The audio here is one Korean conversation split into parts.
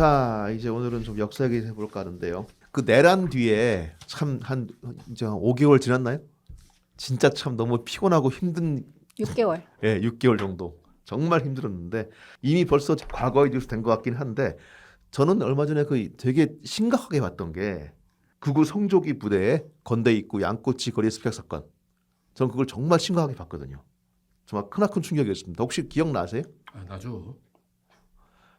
자, 이제 오늘은 좀 역사 얘기 해볼까 하는데요. 그 내란 뒤에 참 한 이제 한 5개월 지났나요? 진짜 참 너무 피곤하고 힘든 6개월. 6개월 정도 정말 힘들었는데 이미 벌써 과거의 뉴스 된 것 같긴 한데 저는 얼마 전에 그 되게 심각하게 봤던 게 극우 성조기 부대에 건대 입구 양꼬치 거리 습격 사건. 저는 그걸 정말 심각하게 봤거든요. 정말 크나큰 충격이었습니다. 혹시 기억나세요? 아, 나죠.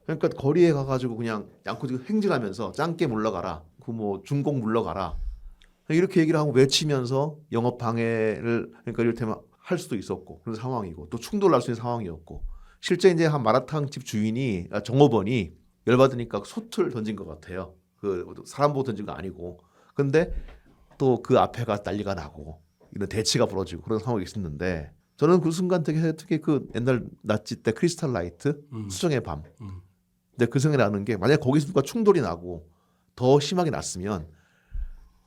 그러니까 거리에 가가지고 그냥 양꼬치 행진하면서 짱깨 물러가라, 그 뭐 중공 물러가라 이렇게 얘기를 하고 외치면서 영업 방해를 그러니까 이를테면 할 수도 있었고 그런 상황이고 또 충돌할 수 있는 상황이었고 실제 이제 한 마라탕 집 주인이 종업원이 열받으니까 솥을 던진 것 같아요. 그 사람 보고 던진 거 아니고 근데 또 그 앞에가 난리가 나고 이런 대치가 벌어지고 그런 상황이 있었는데 저는 그 순간 특히 그 옛날 나치 때 크리스탈 라이트 수정의 밤 근데 그 생각이 나는 게 만약 거기서 누가 충돌이 나고 더 심하게 났으면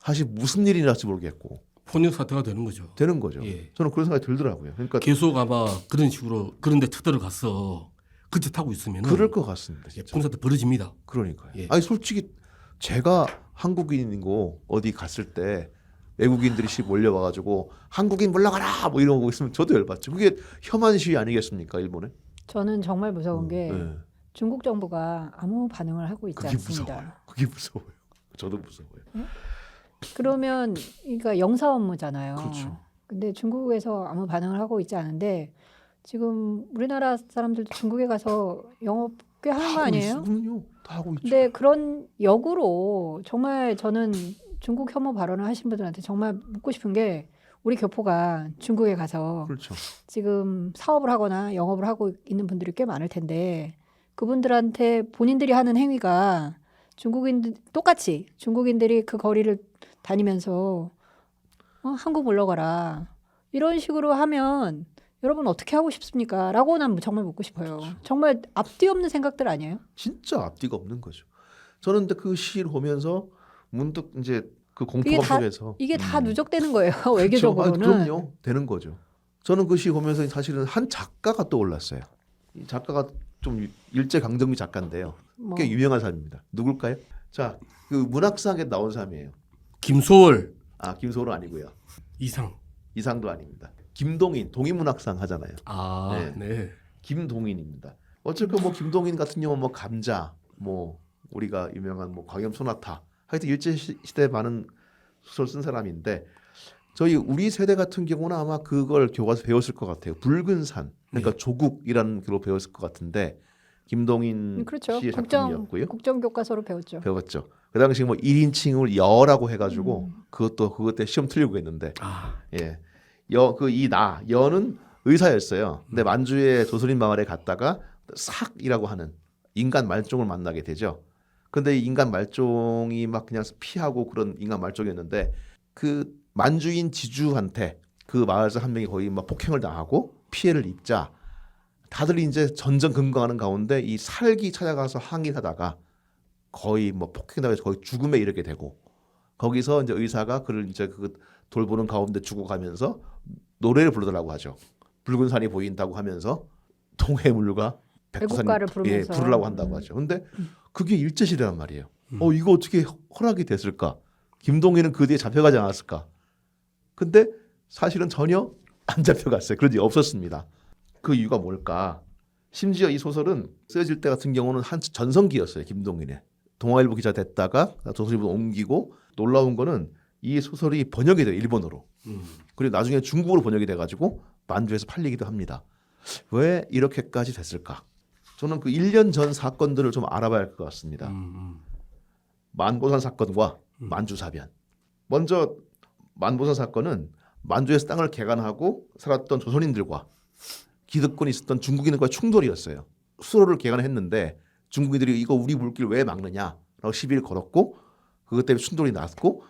사실 무슨 일이 날지 모르겠고 폭력 사태가 되는 거죠. 되는 거죠. 예. 저는 그런 생각이 들더라고요. 그러니까 계속 아마 그런 식으로 그런데 쳐들어가서 그짓 하고 있으면 그럴 것 같습니다. 진짜. 폭력 사태 벌어집니다. 그러니까요. 예. 아니 솔직히 제가 한국인이고 어디 갔을 때 외국인들이 몰려와가지고 한국인 물러가라 뭐 이러고 있으면 저도 열받죠. 그게 혐한 시위 아니겠습니까 일본에? 저는 정말 무서운 게 네. 중국 정부가 아무 반응을 하고 있지 그게 않습니다. 무서워요. 그게 무서워요. 저도 무서워요. 그러면 그러니까 영사 업무잖아요. 그렇죠. 근데 중국에서 아무 반응을 하고 있지 않은데 지금 우리나라 사람들도 중국에 가서 영업 꽤 하는 거 아니에요? 그럼요. 다 하고 있죠. 근데 그런 역으로 정말 저는 중국 혐오 발언을 하신 분들한테 정말 묻고 싶은 게 우리 교포가 중국에 가서 그렇죠. 지금 사업을 하거나 영업을 하고 있는 분들이 꽤 많을 텐데 그분들한테 본인들이 하는 행위가 중국인들 똑같이 중국인들이 그 거리를 다니면서 한국 물러가라 이런 식으로 하면 여러분 어떻게 하고 싶습니까? 라고 난 정말 묻고 싶어요. 그렇죠. 정말 앞뒤 없는 생각들 아니에요? 진짜 앞뒤가 없는 거죠. 저는 근데 그 시를 보면서 문득 이제 그 이게 공포감 다- 속에서 이게 다 누적되는 거예요. 그렇죠. 외교적으로는. 그럼요. 되는 거죠. 저는 그 시 보면서 사실은 한 작가가 떠올랐어요. 이 작가가 좀 일제 강점기 작가인데요. 뭐, 꽤 유명한 사람입니다. 누굴까요? 자, 그 문학상에 나온 사람이에요. 김소월 아, 김소로 아니고요. 이상. 이상도 아닙니다. 김동인 동인문학상 하잖아요. 아, 네. 김동인입니다. 어쨌건 뭐 김동인 같은 경우는 뭐 감자, 뭐 우리가 유명한 뭐 광염 소나타, 하여튼 일제 시대 많은 소설 쓴 사람인데 저희 우리 세대 같은 경우는 아마 그걸 교과서 배웠을 것 같아요. 붉은 산, 그러니까 조국이라는 글로 배웠을 것 같은데 김동인 그렇죠. 씨의 작품이었고요. 국정 교과서로 배웠죠. 배웠죠. 그 당시 뭐 1인칭을 여라고 해가지고 그것 때 시험 틀리고 했는데 아, 예. 여는 의사였어요. 근데 만주의 조선인 마을에 갔다가 삭이라고 하는 인간 말종을 만나게 되죠. 근데 이 인간 말종이 막 그냥 피하고 그런 인간 말종이었는데 그 만주인 지주한테 그 마을에서 한 명이 거의 막 폭행을 당하고 피해를 입자 다들 이제 전전긍긍하는 가운데 이 살기 찾아가서 항의하다가 거의 뭐 폭행당해서 거의 죽음에 이르게 되고 거기서 이제 의사가 그를 이제 그 돌보는 가운데 죽어가면서 노래를 부르더라고 하죠. 붉은 산이 보인다고 하면서 동해물과 애국가를 부르면서. 부르려고 한다고 하죠. 근데 그게 일제시대란 말이에요. 이거 어떻게 허락이 됐을까? 김동인은 그 뒤에 잡혀가지 않았을까? 근데 사실은 전혀 안 잡혀갔어요. 그런 일이 없었습니다. 그 이유가 뭘까? 심지어 이 소설은 쓰여질 때 같은 경우는 한 전성기였어요. 김동인의. 동아일보 기자 됐다가 조선일보로 옮기고 놀라운 거는 이 소설이 번역이 돼요. 일본어로. 그리고 나중에 중국어로 번역이 돼가지고 만주에서 팔리기도 합니다. 왜 이렇게까지 됐을까? 저는 그 1년 전 사건들을 좀 알아봐야 할 것 같습니다. 만보산 사건과 만주사변. 먼저 만보산 사건은 만주에서 땅을 개간하고 살았던 조선인들과 기득권이 있었던 중국인들과의 충돌이었어요. 수로를 개간했는데 중국인들이 이거 우리 물길 왜 막느냐라고 시비를 걸었고 그것 때문에 충돌이 났고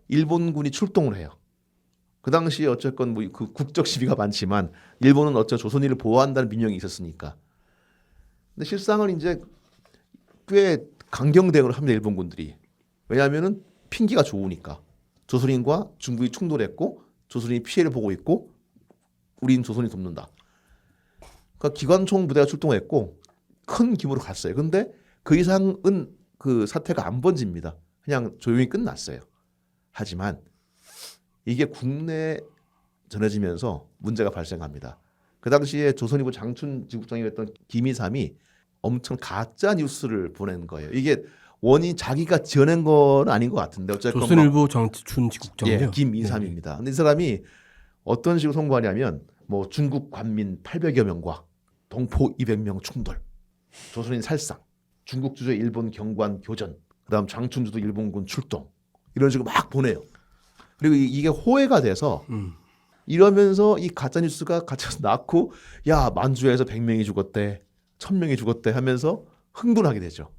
일본군이 출동을 해요. 그 당시에 어쨌건 뭐 그 국적 시비가 많지만 일본은 어째 조선인을 보호한다는 민영이 있었으니까. 근데 실상은 이제 꽤 강경 대응을 합니다. 일본군들이. 왜냐하면은 핑계가 좋으니까. 조선인과 중국이 충돌했고 조선인이 피해를 보고 있고 우린 조선이 돕는다. 그러니까 기관총 부대가 출동했고 큰 규모로 갔어요. 근데 그 이상은 그 사태가 안 번집니다. 그냥 조용히 끝났어요. 하지만 이게 국내에 전해지면서 문제가 발생합니다. 그 당시에 조선일보 장춘지국장이었던 김이삼이 엄청 가짜 뉴스를 보낸 거예요. 이게 원인 자기가 지어낸 건 아닌 것 같은데 어쨌건 조선일보 장춘지국장이요. 예, 김이삼입니다. 근데 이 사람이 어떤 식으로 송고하냐면 뭐 중국 관민 800여 명과 동포 200명 충돌, 조선인 살상, 중국 주재 일본 경관 교전, 그다음 장춘주도 일본군 출동 이런 식으로 막 보내요. 그리고 이게 호해가 돼서 이러면서 이 가짜 뉴스가 갇혀서 낳고 야 만주에서 100명이 죽었대, 1000명이 죽었대 하면서 흥분하게 되죠.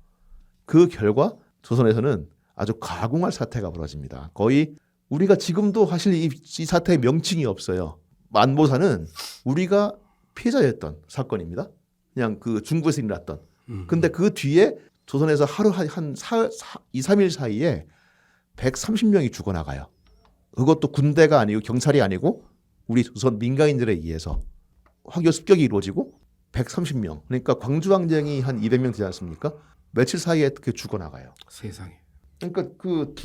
그 결과 조선에서는 아주 가공할 사태가 벌어집니다. 거의 우리가 지금도 사실 이 사태의 명칭이 없어요. 만보사는 우리가 피해자였던 사건입니다. 그냥 그 중국에서 일어났던. 근데 그 뒤에 조선에서 하루 한 2, 3일 사이에 130명이 죽어나가요. 그것도 군대가 아니고 경찰이 아니고 우리 조선 민간인들에 의해서 화교 습격이 이루어지고 130명. 그러니까 광주항쟁이 한 200명 되지 않습니까? 며칠 사이에 그렇게 죽어나가요. 세상에. 그러니까 그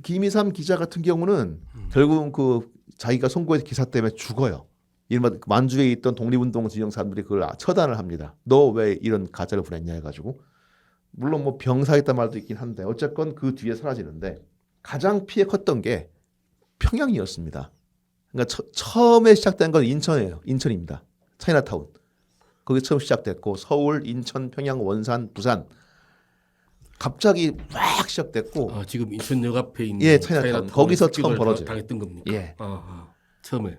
김이삼 기자 같은 경우는 결국은 그 자기가 송고의 기사 때문에 죽어요. 이른바 만주에 있던 독립운동 진영 사람들이 그걸 처단을 합니다. 너 왜 이런 가짜를 보냈냐 해가지고. 물론 뭐 병사했단 말도 있긴 한데 어쨌건 그 뒤에 사라지는데 가장 피해 컸던 게 평양이었습니다. 그러니까 처음에 시작된 건 인천이에요. 인천입니다. 차이나타운. 거기 처음 시작됐고 서울, 인천, 평양, 원산, 부산 갑자기 막 시작됐고 아, 지금 인천역 앞에 있는 예, 차이나타운. 거기서 처음 벌어져요. 당했던 겁니까? 예. 처음에.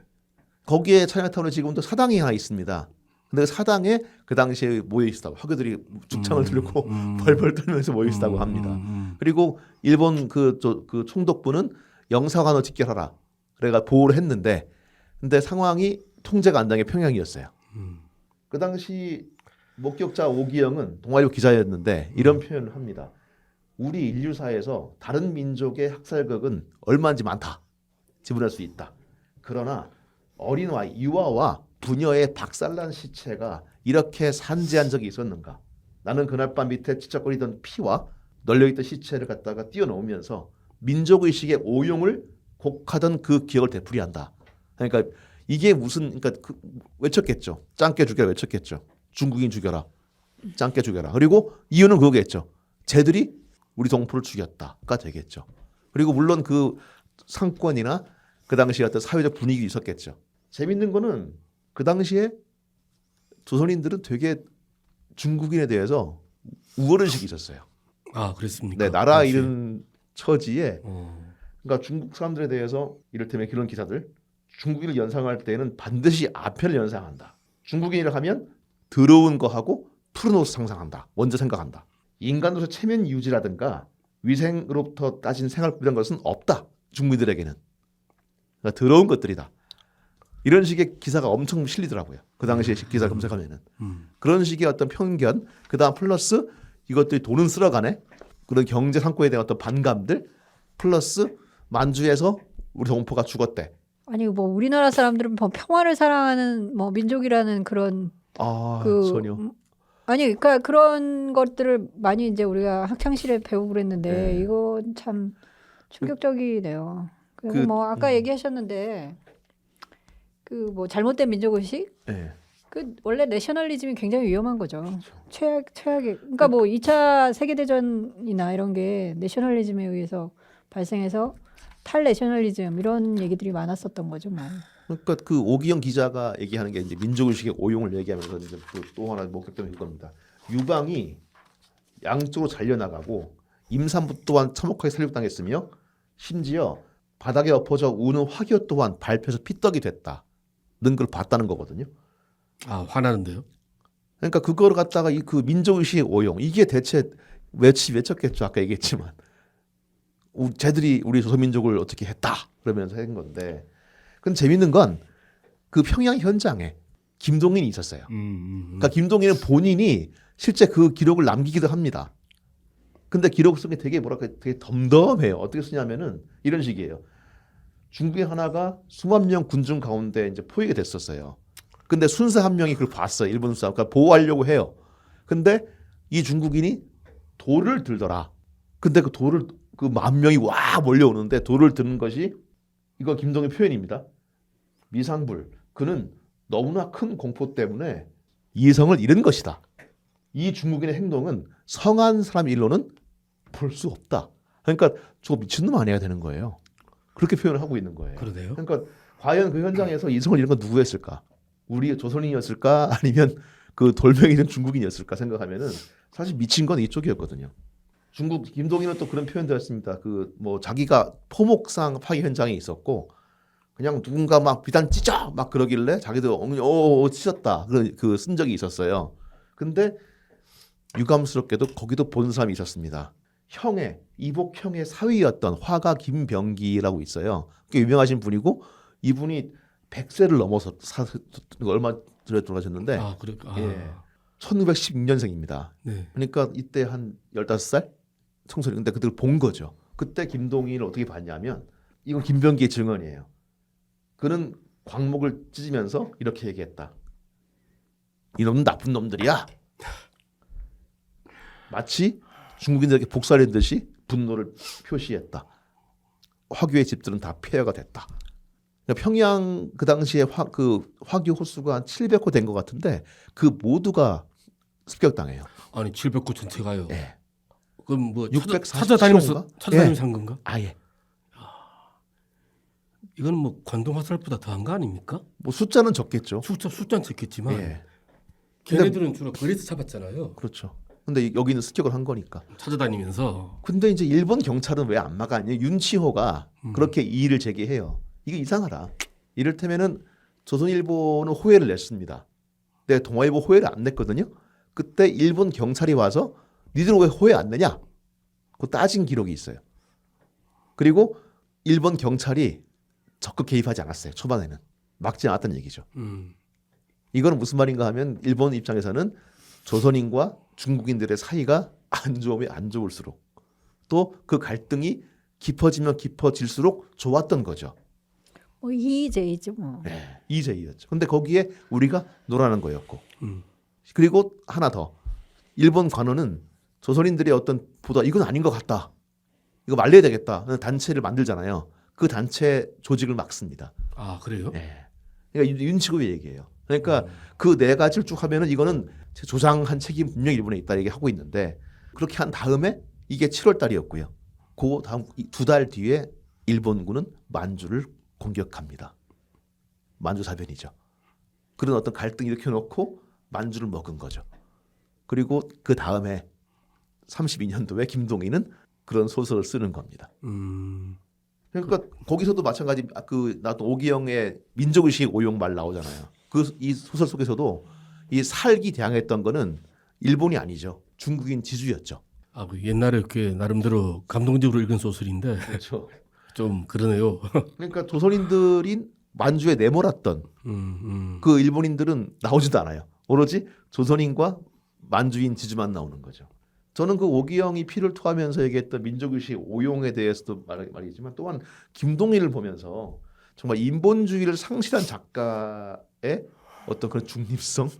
거기에 차이나타운에 지금도 사당이 하나 있습니다. 근데 그 사당에 그 당시에 모여 있었다고 화교들이 죽창을 들고 벌벌 떨면서 모여 있었다고 합니다. 그리고 일본 그 총독부는 영사관을 직결하라. 그래가 보호를 했는데 근데 상황이 통제가 안 되는 게 평양이었어요. 그 당시 목격자 오기영은 동아일보 기자였는데 이런 표현을 합니다. 우리 인류사에서 다른 민족의 학살극은 얼마인지 많다. 지불할 수 있다. 그러나 어린 아이, 유아와 부녀의 박살난 시체가 이렇게 산재한 적이 있었는가? 나는 그날 밤 밑에 찢적거리던 피와 널려있던 시체를 갖다가 띄어놓으면서 민족의식의 오용을 곡하던 그 기억을 되풀이한다. 그러니까 이게 무슨 그러니까 외쳤겠죠. 짱깨 죽여라 외쳤겠죠. 중국인 죽여라. 짱깨 죽여라. 그리고 이유는 그거겠죠. 쟤들이 우리 동포를 죽였다가 되겠죠. 그리고 물론 그 상권이나 그 당시에 어떤 사회적 분위기 있었겠죠. 재밌는 거는 그 당시에 조선인들은 되게 중국인에 대해서 우월의식이 있었어요. 아, 그랬습니까? 네, 나라 당시에? 잃은 처지에 그러니까 중국 사람들에 대해서 이를테면 그런 기사들 중국인을 연상할 때는 반드시 아편을 연상한다. 중국인이라 하면 더러운 거 하고 푸른 옷 상상한다. 먼저 생각한다. 인간으로서 체면 유지라든가 위생으로부터 따진 생활 이런 것은 없다. 중국인들에게는. 그러니까 더러운 것들이다. 이런 식의 기사가 엄청 실리더라고요. 그 당시에 기사 검색하면은 그런 식의 어떤 편견, 그다음 플러스 이것들이 돈은 쓸어가네. 그런 경제 상권에 대한 어떤 반감들 플러스 만주에서 우리 동포가 죽었대. 아니 뭐 우리나라 사람들은 뭐 평화를 사랑하는 뭐 민족이라는 그런 전혀. 아니 그러니까 그런 것들을 많이 이제 우리가 학창 시절에 배우고 그랬는데 네. 이건 참 충격적이네요. 그리고 뭐 아까 얘기하셨는데 그 뭐 잘못된 민족의식 네. 그 원래 내셔널리즘이 굉장히 위험한 거죠. 최악의 그러니까 뭐 2차 세계대전이나 이런 게 내셔널리즘에 의해서 발생해서 탈내셔널리즘 이런 얘기들이 많았었던 거죠. 뭐. 그러니까 그 오기영 기자가 얘기하는 게 이제 민족의식의 오용을 얘기하면서 이제 또 하나 목격점이 그겁니다. 유방이 양쪽으로 잘려나가고 임산부 또한 참혹하게 살육당했으며 심지어 바닥에 엎어져 우는 화교 또한 밟혀서 피떡이 됐다는 걸 봤다는 거거든요. 아, 화나는데요? 그러니까 그거를 갖다가 이 그 민족의식의 오용 이게 대체 외쳤겠죠. 아까 얘기했지만 쟤들이 우리 조선민족을 어떻게 했다 그러면서 한 건데 근데 재밌는 건 그 평양 현장에 김동인이 있었어요. 그러니까 김동인은 본인이 실제 그 기록을 남기기도 합니다. 근데 기록 속에 되게 뭐랄까 되게 덤덤해요. 어떻게 쓰냐면은 이런 식이에요. 중국인 하나가 수만 명 군중 가운데 이제 포위가 됐었어요. 근데 순사 한 명이 그걸 봤어요. 일본 순사. 그러니까 보호하려고 해요. 근데 이 중국인이 돌을 들더라. 근데 그 돌을 그 10,000명이 와 몰려오는데 돌을 드는 것이 이거 김동의 표현입니다. 미상불. 그는 너무나 큰 공포 때문에 이성을 잃은 것이다. 이 중국인의 행동은 성한 사람 일로는 볼 수 없다. 그러니까 저거 미친놈 아니야 되는 거예요. 그렇게 표현을 하고 있는 거예요. 그러네요. 그러니까 과연 그 현장에서 이성을 잃은 건 누구였을까? 우리 조선인이었을까? 아니면 그 돌멩이는 중국인이었을까 생각하면은 사실 미친 건 이쪽이었거든요. 중국 김동인은 또 그런 표현도 했습니다. 그 뭐 자기가 포목상 파기 현장에 있었고 그냥 누군가 막 비단 찢어 막 그러길래 자기도 찢었다 그 쓴 적이 있었어요. 근데 유감스럽게도 거기도 본 사람이 있었습니다. 이복 형의 사위였던 화가 김병기라고 있어요. 꽤 유명하신 분이고 이분이 100세를 넘어서 얼마 전에 돌아가셨는데 아, 그래. 아. 예. 1916년생입니다. 네. 그러니까 이때 한 15살 청소년. 근데 그들 본 거죠. 그때 김동인을 어떻게 봤냐면 이건 김병기의 증언이에요. 그는 광목을 찢으면서 이렇게 얘기했다. 이놈은 나쁜 놈들이야. 마치 중국인들에게 복사를 듯이 분노를 표시했다. 화교의 집들은 다 폐허가 됐다. 그러니까 평양 그 당시에 화교 호수가 한 700호 된 것 같은데 그 모두가 습격당해요. 아니 700구 전체가요. 네. 그럼 뭐 647 찾아다니면서 호인가? 찾아다니면서 한 건가? 아예. 이건 뭐 관동 화살보다 더한 거 아닙니까? 뭐 숫자는 적겠죠. 숫자는 적겠지만 예. 걔네들은 주로 거리에서 잡았잖아요. 그렇죠. 근데 여기는 습격을 한 거니까. 찾아다니면서. 근데 이제 일본 경찰은 왜 안 막았냐? 윤치호가 그렇게 이의를 제기해요. 이게 이상하다. 이를테면은 조선일보는 호해를 냈습니다. 내가 동아일보 호해를 안 냈거든요. 그때 일본 경찰이 와서 니들은 왜 호해 안 내냐? 그 따진 기록이 있어요. 그리고 일본 경찰이 적극 개입하지 않았어요. 초반에는 막지 않았다는 얘기죠. 이거는 무슨 말인가 하면 일본 입장에서는 조선인과 중국인들의 사이가 안 좋으면 안 좋을수록 또 그 갈등이 깊어지면 깊어질수록 좋았던 거죠. 뭐 이의제이죠 뭐. 네, 이제이였죠. 근데 거기에 우리가 노라는 거였고. 그리고 하나 더. 일본 관원은 조선인들의 어떤 보다 이건 아닌 것 같다. 이거 말려야 되겠다. 단체를 만들잖아요. 그 단체 조직을 막습니다. 아, 그래요? 네. 그러니까 윤치구의 얘기예요. 그러니까 그 네 가지를 쭉 하면은 이거는 조장한 책임 분명히 일본에 있다 얘기하고 있는데 그렇게 한 다음에 이게 7월 달이었고요. 그 다음 2달 뒤에 일본군은 만주를 공격합니다. 만주 사변이죠. 그런 어떤 갈등 일으켜 놓고 만주를 먹은 거죠. 그리고 그 다음에 32년도에 김동인은 그런 소설을 쓰는 겁니다. 그러니까 거기서도 마찬가지 나도 오기영의 민족의식 오용 말 나오잖아요. 이 소설 속에서도 이 살기 대항했던 거는 일본이 아니죠. 중국인 지주였죠. 아, 그 옛날에 그 나름대로 감동적으로 읽은 소설인데 그렇죠. 좀 그러네요. 그러니까 조선인들이 만주에 내몰았던 그 일본인들은 나오지도 않아요. 오로지 조선인과 만주인 지주만 나오는 거죠. 저는 그 오기영이 피를 토하면서 얘기했던 민족의식 오용에 대해서도 말이지만 또한 김동인을 보면서 정말 인본주의를 상실한 작가의 어떤 그런 중립성?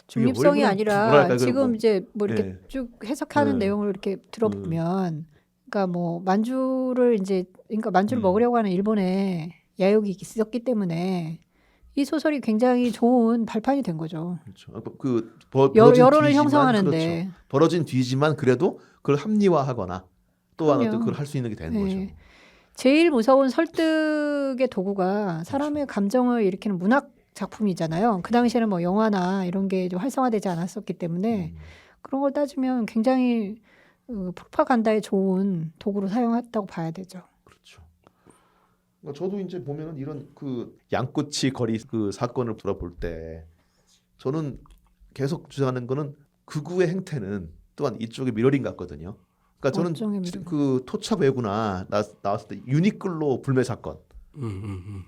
중립성이 아니라 뭐랄까, 지금 뭐, 이제 뭐 이렇게 예. 쭉 해석하는 네. 내용을 이렇게 들어보면 그러니까 뭐 만주를 먹으려고 하는 일본의 야욕이 있었기 때문에 이 소설이 굉장히 좋은 발판이 된 거죠. 그렇죠. 벌어진 여론을 뒤지만, 형성하는데. 그렇죠. 벌어진 뒤지만 그래도 그걸 합리화하거나 또한 그럼요. 어떤 그걸 할 수 있는 게 되는 네. 거죠. 제일 무서운 설득의 도구가 사람의 감정을 일으키는 문학 작품이잖아요. 그 당시에는 뭐 영화나 이런 게 좀 활성화되지 않았었기 때문에 그런 걸 따지면 굉장히 프로파간다에 좋은 도구로 사용했다고 봐야 되죠. 그렇죠. 그러니까 저도 이제 보면은 이런 그 양꼬치 거리 그 사건을 돌아볼 때 저는 계속 주장하는 거는 극우의 행태는 또한 이쪽의 미러링 같거든요. 그러니까 저는 어쩌면 미러링. 그 토착 외구나 나왔을 때 유니클로 불매 사건.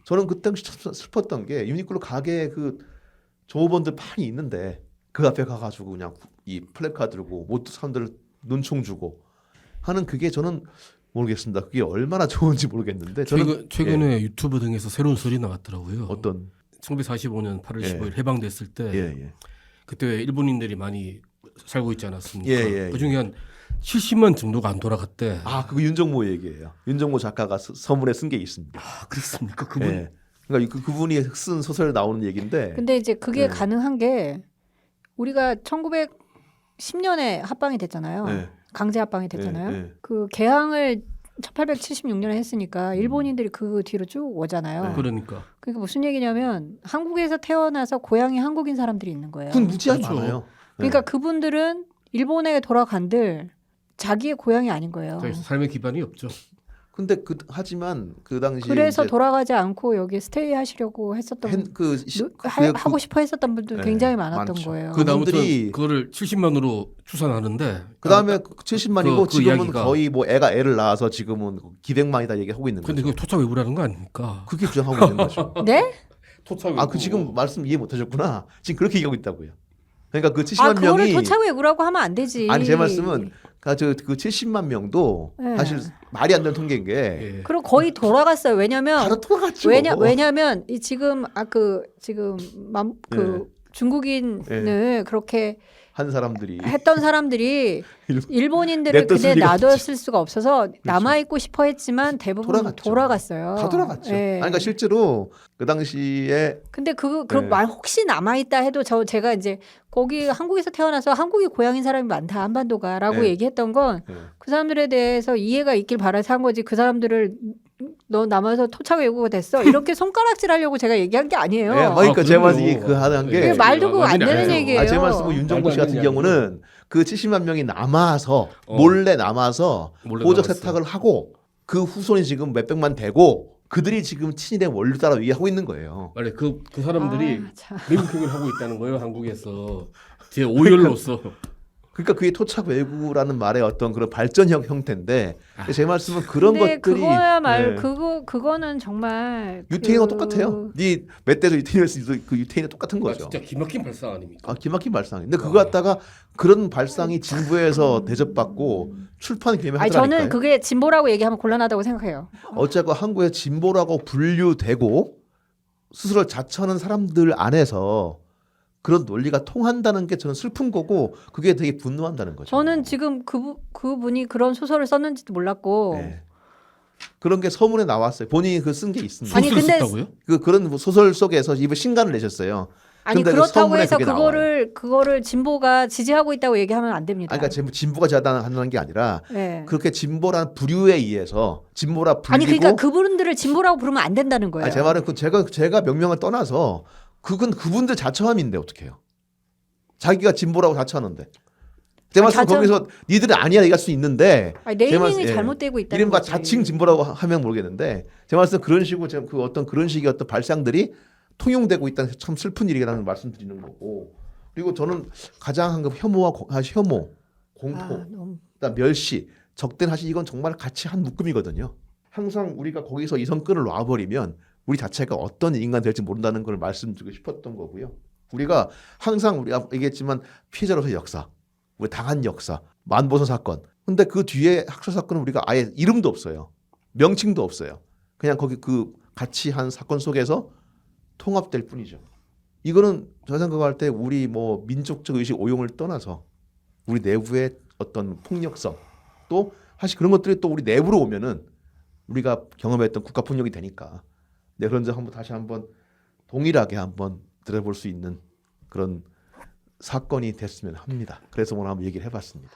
저는 그때 슬펐던 게 유니클로 가게에 그 종업원들 판이 있는데 그 앞에 가가지고 그냥 이 플래카드 들고 모두 사람들 눈총 주고 하는 그게 저는 모르겠습니다. 그게 얼마나 좋은지 모르겠는데 저는 최근에 유튜브 등에서 새로운 소리 나왔더라고요. 어떤 1945년 8월 예. 15일 해방됐을 때 예. 그때 일본인들이 많이 살고 있지 않았습니까? 예. 그중에 한 70만 정도가 안 돌아갔대. 아, 그거 윤정모 얘기예요. 윤정모 작가가 서문에 쓴 게 있습니다. 아, 그렇습니까? 그분. 예. 그러니까 그분이 쓴 소설에 나오는 얘기인데. 근데 이제 그게 네. 가능한 게 우리가 1910년에 합방이 됐잖아요. 네. 강제 합방이 됐잖아요. 네, 네. 그 개항을 1876년에 했으니까 일본인들이 그 뒤로 쭉 오잖아요. 네. 그러니까. 그러니까 무슨 얘기냐면 한국에서 태어나서 고향이 한국인 사람들이 있는 거예요. 그건 무지하게 그렇죠. 많아요. 그러니까 네. 그분들은 일본에 돌아간들 자기의 고향이 아닌 거예요. 자기 삶의 기반이 없죠. 근데 하지만 그 당시에 그래서 이제 돌아가지 않고 여기 스테이 하시려고 했었던 하고 싶어 했었던 분들 네, 굉장히 많았던 많죠. 거예요. 그 그다음부터 그분들이- 그거를 70만으로 추산하는데 그다음에 70만이고 그 지금은 이야기가- 거의 뭐 애를 낳아서 지금은 기백만이다 얘기하고 있는 근데 거죠. 그게 토착 외구라는 거 아닙니까? 그게 주장하고 있는 거죠. 네? 토착 외구. 아, 그 지금 말씀 이해 못 하셨구나. 지금 그렇게 얘기하고 있다고요. 그러니까 그 아 70만 그거를 명이 토착외구라고 하면 안 되지. 아니 제 말씀은 그 70만 명도 네. 사실 말이 안 되는 통계인 게 예. 그리고 거의 돌아갔어요. 왜냐면 바로 돌아갔죠. 왜냐면 이 지금 그 중국인을 그렇게 한 사람들이 했던 사람들이 일본인들을 냅뒀을 그대 리가 놔뒀을 수가 없어서 남아 있고 싶어 했지만 대부분 돌아갔죠. 돌아갔어요. 다 돌아갔죠. 예. 아니, 그러니까 실제로 그 당시에 근데 네. 그런 말 혹시 남아 있다 해도 제가 이제 거기 한국에서 태어나서 한국이 고향인 사람이 많다 한반도가라고 네. 얘기했던 건 그 사람들에 대해서 이해가 있길 바라서 한 거지. 그 사람들을 너 남아서 토착 외국어가 됐어 이렇게 손가락질하려고 제가 얘기한 게 아니에요. 예, 그러니까 제 그럼요. 말이 그 하는 게 그게 말도 그거 안 되는 아니에요. 얘기예요. 아, 제 말씀은 윤정구 씨 같은 말도 안 되는 경우는 그 70만 명이 남아서 어. 몰래 남아서 몰래 보적 남았어. 세탁을 하고 그 후손이 지금 몇백만 되고 그들이 지금 친일의 원류 따라 이해하고 있는 거예요. 원래 그 사람들이 아, 참. 미국행을 하고 있다는 거예요. 한국에서 제 오열로서. 그러니까 그게 토착 외구라는 말의 어떤 그런 발전형 형태인데 제 말씀은 그런 근데 것들이 그거야말로 예. 그거는 정말 유태인과 똑같아요. 네 멧돼지 유태인이었을 그 유태인은 똑같은 아, 거죠. 진짜 기막힌 발상 아닙니까? 아, 기막힌 발상이. 근데 그거 갖다가 그런 발상이 진부에서 대접받고 출판 기념에 아니 하더라니까요. 저는 그게 진보라고 얘기하면 곤란하다고 생각해요. 어쨌건 한국의 진보라고 분류되고 스스로 자처하는 사람들 안에서 그런 논리가 통한다는 게 저는 슬픈 거고 그게 되게 분노한다는 거죠. 저는 지금 그분이 그런 소설을 썼는지도 몰랐고 네. 그런 게 서문에 나왔어요. 본인이 그 쓴 게 있습니다. 아니, 소설 근데 썼다고요? 그런 소설 속에서 이번 신간을 내셨어요. 아니 근데 그 그렇다고 서문에 해서 그게 그거를 진보가 지지하고 있다고 얘기하면 안 됩니다. 아니, 그러니까 진보가 자단하는 게 아니라 네. 그렇게 진보라는 부류에 의해서 진보라 불리고 아니 그러니까 그분들을 진보라고 부르면 안 된다는 거예요. 아니, 제 말은 제가 명명을 떠나서 그건 그분들 자처함인데 어떻게 해요? 자기가 진보라고 자처하는데. 제 말씀 자처- 거기서 니들은 아니야 얘기할 수 있는데 아니, 제 네이밍이 말씀- 예. 잘못되고 있다는 이른바 거지. 자칭 진보라고 하면 모르겠는데 제 말씀 은 그 어떤 그런 식의 어떤 발상들이 통용되고 있다는 게 참 슬픈 일이라는 말씀드리는 거고 그리고 저는 가장 한 거 혐오, 공포, 아, 너무 그다음 멸시, 적대하시 이건 정말 같이 한 묶음이거든요. 항상 우리가 거기서 이성끈을 놔버리면 우리 자체가 어떤 인간 될지 모른다는 걸 말씀드리고 싶었던 거고요. 우리가 항상 우리가 얘기했지만 피해자로서의 역사, 우리 당한 역사, 만보선 사건. 근데 그 뒤에 학살 사건은 우리가 아예 이름도 없어요. 명칭도 없어요. 그냥 거기 그 같이 한 사건 속에서 통합될 뿐이죠. 이거는 저 생각할 때 우리 뭐 민족적 의식 오용을 떠나서 우리 내부의 어떤 폭력성 또 사실 그런 것들이 또 우리 내부로 오면은 우리가 경험했던 국가 폭력이 되니까 네, 그런 점 다시 한번 동일하게 한번 들어볼 수 있는 그런 사건이 됐으면 합니다. 그래서 오늘 한번 얘기를 해봤습니다.